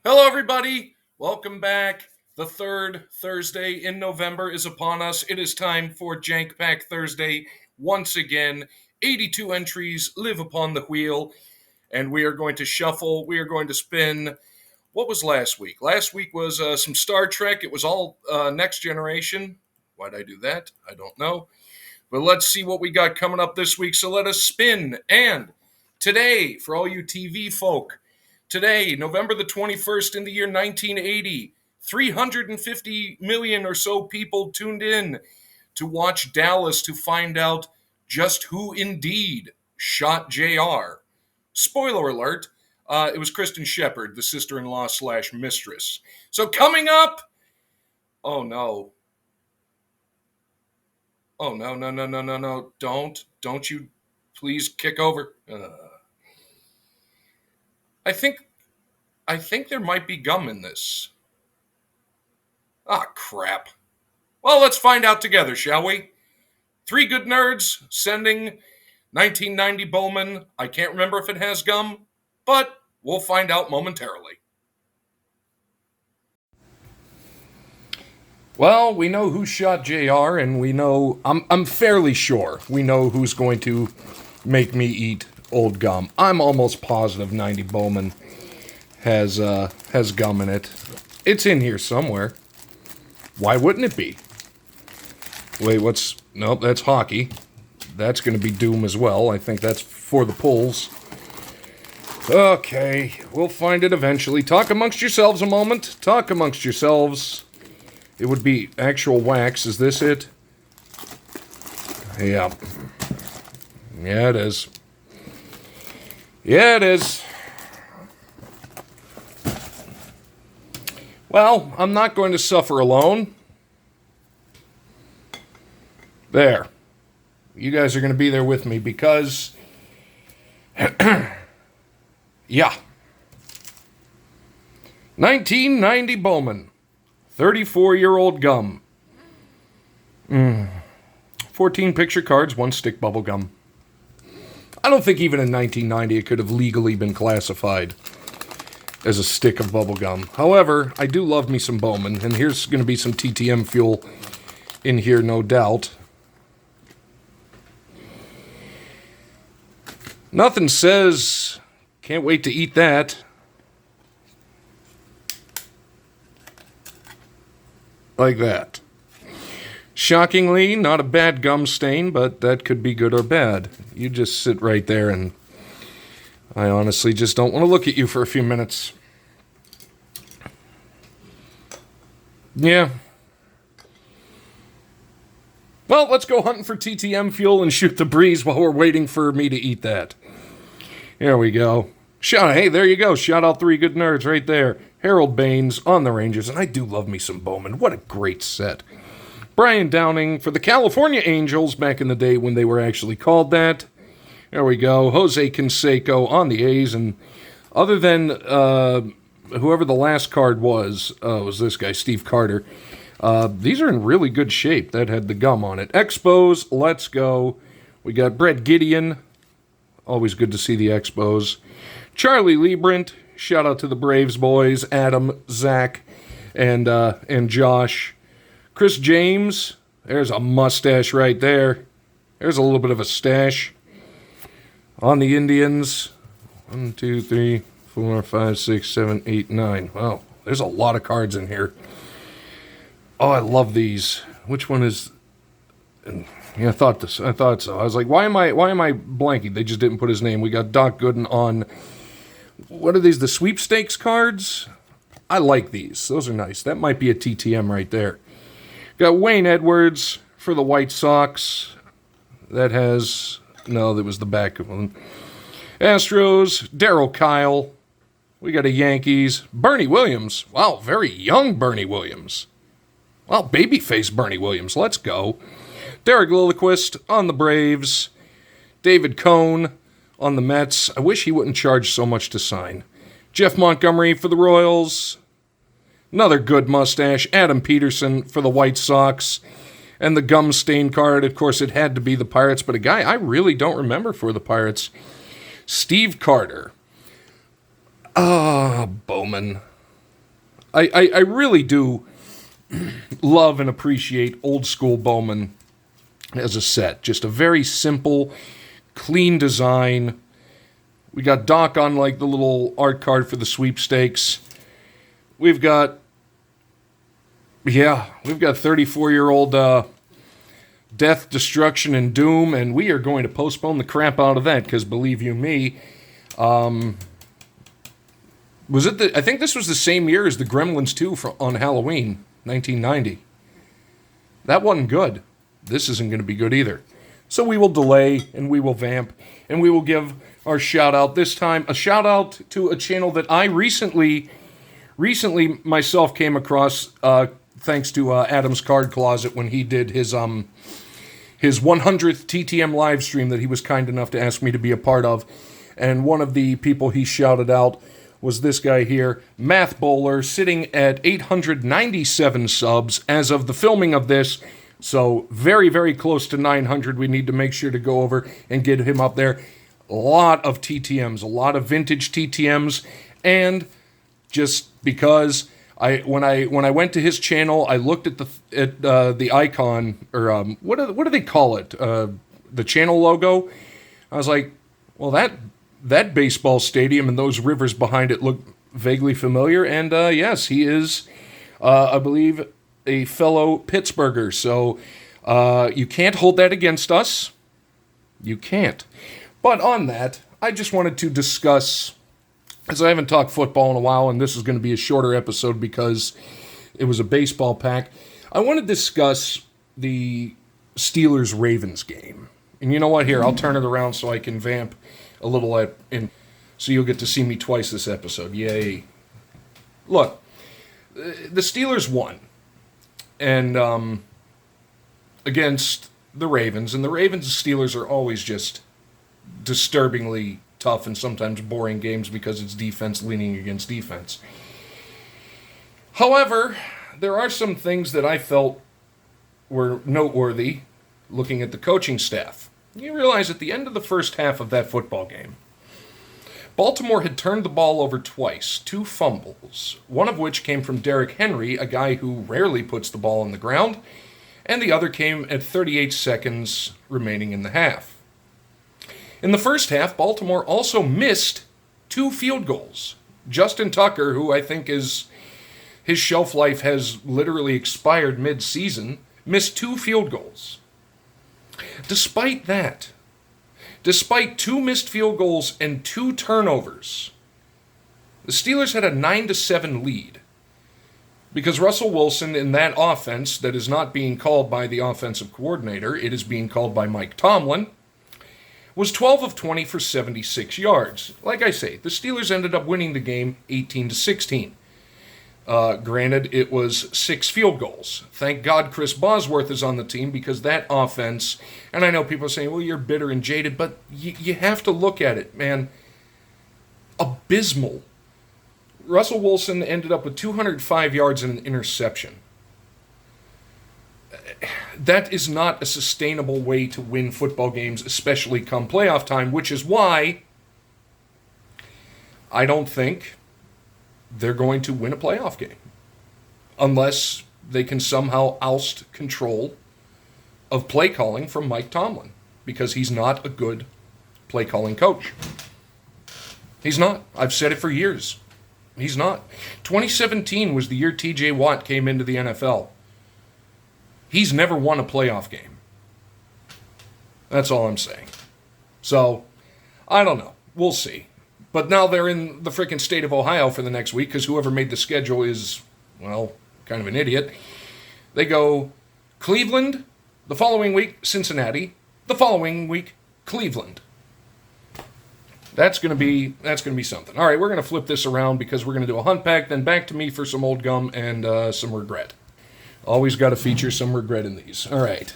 Hello, everybody. Welcome back. The third Thursday in November is upon us. It is time for Jank Pack Thursday once again. 82 entries live upon the wheel, and we are going to shuffle. We are going to spin. What was last week? Last week was some Star Trek. It was all Next Generation. Why'd I do that? I don't know. But let's see what we got coming up this week. So let us spin. And today, for all you TV folk, today, November the 21st in the year 1980, 350 million or so people tuned in to watch Dallas to find out just who indeed shot JR. Spoiler alert, it was Kristen Shepard, the sister-in-law slash mistress. So coming up, oh no. Oh, no, no, no, no, no, no. Don't you please kick over. I think there might be gum in this. Ah, crap. Well, let's find out together, shall we? Three good nerds sending 1990 Bowman. I can't remember if it has gum, but we'll find out momentarily. Well, we know who shot JR, and we know I'm fairly sure we know who's going to make me eat old gum. I'm almost positive 90 Bowman has gum in it. It's in here somewhere. Why wouldn't it be? Wait, nope, that's hockey. That's going to be Doom as well. I think that's for the pulls. Okay, we'll find it eventually. Talk amongst yourselves a moment. Talk amongst yourselves. It would be actual wax. Is this it? Yeah. Yeah, it is. Yeah, it is. Well, I'm not going to suffer alone. There. You guys are going to be there with me because... yeah. 1990 Bowman. 34-year-old gum. 14 picture cards, 1 stick bubble gum. I don't think even in 1990 it could have legally been classified as a stick of bubble gum. However, I do love me some Bowman, and here's going to be some TTM fuel in here, no doubt. Nothing says, can't wait to eat that. Like that. Shockingly, not a bad gum stain, but that could be good or bad. You just sit right there, and I honestly just don't want to look at you for a few minutes. Yeah. Well, let's go hunting for TTM fuel and shoot the breeze while we're waiting for me to eat that. There we go. Hey, there you go. Shout out 3 good nerds right there. Harold Baines on the Rangers, and I do love me some Bowman. What a great set. Brian Downing for the California Angels back in the day when they were actually called that. There we go. Jose Canseco on the A's, and other than whoever the last card was this guy, Steve Carter. These are in really good shape. That had the gum on it. Expos, let's go. We got Brett Gideon. Always good to see the Expos. Charlie Liebrant. Shout out to the Braves boys. Adam, Zach, and Josh. Chris James. There's a mustache right there. There's a little bit of a stash. On the Indians. 1, 2, 3, 4, 5, 6, 7, 8, 9. Wow, there's a lot of cards in here. Oh, I love these. Which one is... Yeah, I thought so. I was like, why am I blanking? They just didn't put his name. We got Doc Gooden on... What are these, the sweepstakes cards? I like these. Those are nice. That might be a TTM right there. Got Wayne Edwards for the White Sox. That has... No, that was the back one. Astros, Darryl Kyle. We got a Yankees. Bernie Williams. Wow, very young Bernie Williams. Wow, babyface Bernie Williams. Let's go. Derek Lilliquist on the Braves. David Cohn on the Mets. I wish he wouldn't charge so much to sign. Jeff Montgomery for the Royals. Another good mustache. Adam Peterson for the White Sox. And the gum stain card, of course, it had to be the Pirates, but a guy I really don't remember for the Pirates. Steve Carter. Bowman. I really do love and appreciate old school Bowman as a set. Just a very simple, clean design. We got Doc on like the little art card for the sweepstakes. We've got 34-year-old Death, Destruction, and Doom, and we are going to postpone the crap out of that because, believe you me, I think this was the same year as the Gremlins 2 on Halloween, 1990. That wasn't good. This isn't going to be good either. So we will delay, and we will vamp, and we will give our shout-out. This time, a shout-out to a channel that I recently myself came across, thanks to Adam's Card Closet when he did his 100th TTM live stream that he was kind enough to ask me to be a part of. And one of the people he shouted out was this guy here, Math Bowler, sitting at 897 subs as of the filming of this. So very, very close to 900. We need to make sure to go over and get him up there. A lot of TTMs, a lot of vintage TTMs, and just because when I went to his channel, I looked at the icon, or what do they call it? The channel logo. I was like, well, that baseball stadium and those rivers behind it look vaguely familiar. And yes, he is, I believe, a fellow Pittsburgher. So you can't hold that against us. You can't. But on that, I just wanted to discuss, as I haven't talked football in a while, and this is going to be a shorter episode because it was a baseball pack, I want to discuss the Steelers-Ravens game. And you know what? Here, I'll turn it around so I can vamp a little, so you'll get to see me twice this episode. Yay. Look, the Steelers won, and against the Ravens, and the Ravens and Steelers are always just disturbingly tough and sometimes boring games because it's defense leaning against defense. However, there are some things that I felt were noteworthy looking at the coaching staff. You realize at the end of the first half of that football game, Baltimore had turned the ball over twice, 2 fumbles, one of which came from Derrick Henry, a guy who rarely puts the ball on the ground, and the other came at 38 seconds remaining in the half. In the first half, Baltimore also missed 2 field goals. Justin Tucker, who I think his shelf life has literally expired mid-season, missed 2 field goals. Despite that, despite 2 missed field goals and 2 turnovers, the Steelers had a 9-7 lead because Russell Wilson in that offense that is not being called by the offensive coordinator, it is being called by Mike Tomlin, was 12 of 20 for 76 yards. Like I say, the Steelers ended up winning the game 18-16. Granted, it was 6 field goals. Thank God Chris Bosworth is on the team because that offense, and I know people are saying, well, you're bitter and jaded, but you have to look at it, man. Abysmal. Russell Wilson ended up with 205 yards and an interception. That is not a sustainable way to win football games, especially come playoff time, which is why I don't think they're going to win a playoff game unless they can somehow oust control of play calling from Mike Tomlin, because he's not a good play calling coach. He's not. I've said it for years. He's not. 2017 was the year TJ Watt came into the NFL. He's never won a playoff game. That's all I'm saying. So, I don't know. We'll see. But now they're in the frickin' state of Ohio for the next week because whoever made the schedule is, well, kind of an idiot. They go Cleveland, the following week Cincinnati, the following week Cleveland. That's gonna be something. All right, we're gonna flip this around because we're gonna do a hunt pack, then back to me for some old gum and some regret. Always got to feature some regret in these. All right.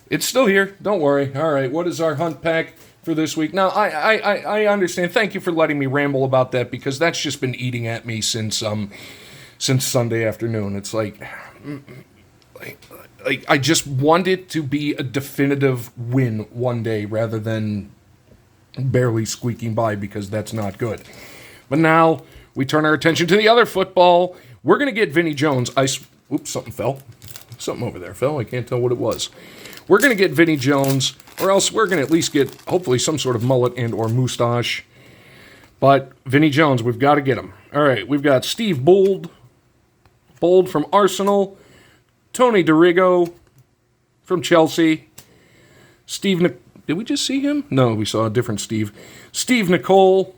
It's still here. Don't worry. All right. What is our hunt pack for this week? Now, I understand. Thank you for letting me ramble about that because that's just been eating at me since Sunday afternoon. It's like I just want it to be a definitive win one day rather than barely squeaking by because that's not good. But now we turn our attention to the other football. We're going to get Vinnie Jones. Oops, something fell. Something over there fell. I can't tell what it was. We're going to get Vinnie Jones, or else we're going to at least get, hopefully, some sort of mullet and or moustache. But Vinnie Jones, we've got to get him. All right, we've got Steve Bold from Arsenal. Tony DeRigo from Chelsea. Did we just see him? No, we saw a different Steve. Steve Nicol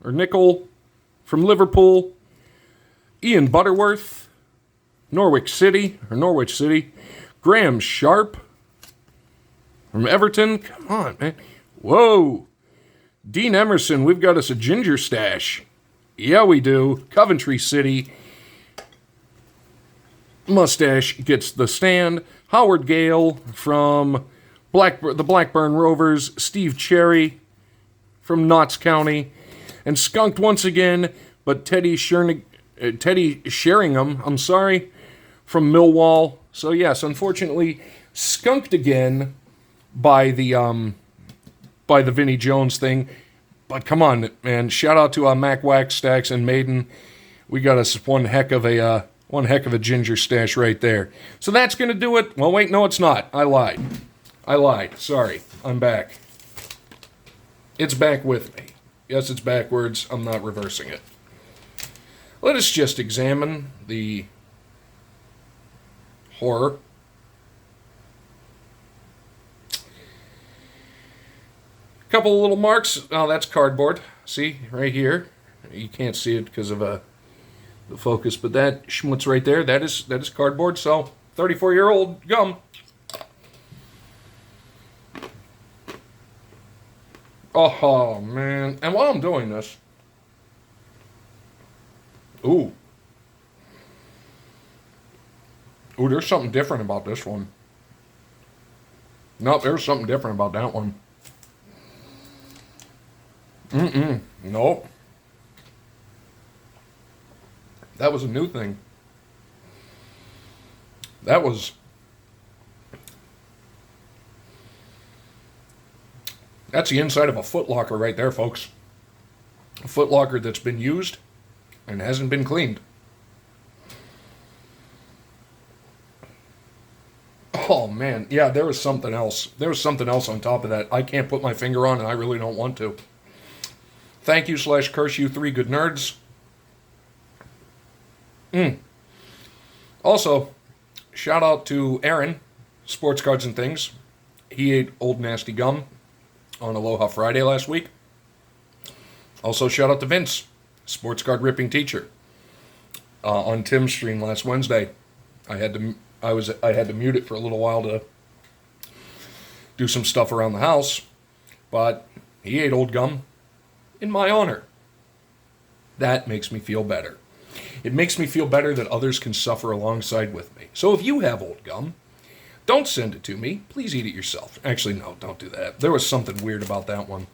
from Liverpool. Ian Butterworth, Norwich City. Graham Sharp from Everton. Come on, man. Whoa. Dean Emerson, we've got us a ginger stash. Yeah, we do. Coventry City. Mustache gets the stand. Howard Gale from the Blackburn Rovers. Steve Cherry from Notts County. And skunked once again, but Teddy Sheringham, from Millwall. So yes, unfortunately, skunked again by the Vinnie Jones thing. But come on, man! Shout out to Mac Wax Stacks and Maiden. We got us one heck of a ginger stash right there. So that's gonna do it. Well, wait, no, it's not. I lied. Sorry, I'm back. It's back with me. Yes, it's backwards. I'm not reversing it. Let us just examine the horror. Couple of little marks. Oh, that's cardboard. See, right here. You can't see it because of the focus, but that schmutz right there, that is cardboard. So, 34-year-old gum. Oh, man. And while I'm doing this, Ooh, there's something different about this one. No, there's something different about that one. Nope. That was a new thing. That's the inside of a Foot Locker right there, folks. A Foot Locker that's been used and hasn't been cleaned. Oh, man. Yeah, there was something else. There was something else on top of that I can't put my finger on, and I really don't want to. Thank you / curse you 3 good nerds. Also, shout out to Aaron, Sports Cards and Things. He ate Old Nasty Gum on Aloha Friday last week. Also, shout out to Vince, Sports Card Ripping Teacher. On Tim's stream last Wednesday. I had to mute it for a little while to do some stuff around the house, but he ate old gum in my honor. That makes me feel better. It makes me feel better that others can suffer alongside with me. So if you have old gum, don't send it to me. Please eat it yourself. Actually, no, don't do that. There was something weird about that one.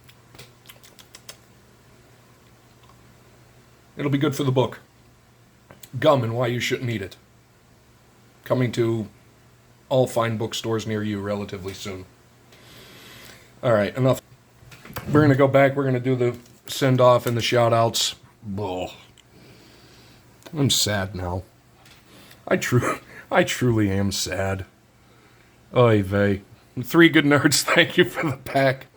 It'll be good for the book. Gum and Why You Shouldn't Eat It. Coming to all fine bookstores near you relatively soon. All right, enough. We're going to go back. We're going to do the send-off and the shout-outs. Ugh. I'm sad now. I truly am sad. Oy vey. 3 good nerds, thank you for the pack.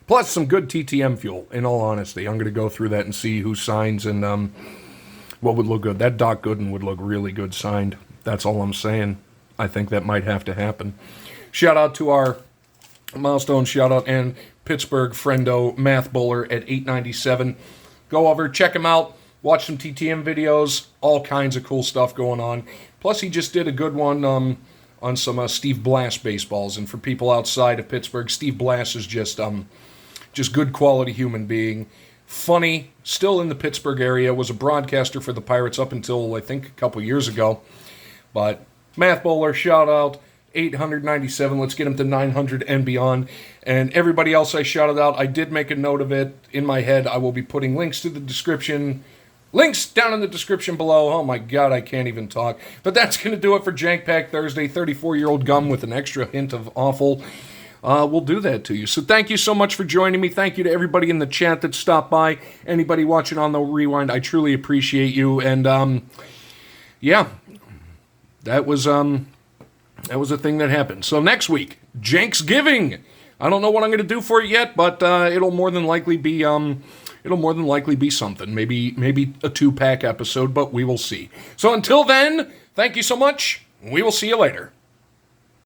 Plus some good TTM fuel, in all honesty. I'm going to go through that and see who signs and what would look good. That Doc Gooden would look really good signed. That's all I'm saying. I think that might have to happen. Shout out to our Milestone Shoutout and Pittsburgh friendo, Math Bowler at 897. Go over, check him out, watch some TTM videos, all kinds of cool stuff going on. Plus, he just did a good one on some Steve Blass baseballs. And for people outside of Pittsburgh, Steve Blass is just good quality human being. Funny, still in the Pittsburgh area, was a broadcaster for the Pirates up until, I think, a couple years ago. But Math Bowler, shout out, 897. Let's get him to 900 and beyond. And everybody else I shouted out, I did make a note of it in my head. I will be putting links to the description. Links down in the description below. Oh my God, I can't even talk. But that's going to do it for Jank Pack Thursday. 34-year-old gum with an extra hint of awful. We'll do that to you. So thank you so much for joining me. Thank you to everybody in the chat that stopped by. Anybody watching on the rewind, I truly appreciate you. And yeah, that was a thing that happened. So next week, Janksgiving. I don't know what I'm going to do for it yet, but it'll more than likely be something. Maybe a 2-pack episode, but we will see. So until then, thank you so much. We will see you later.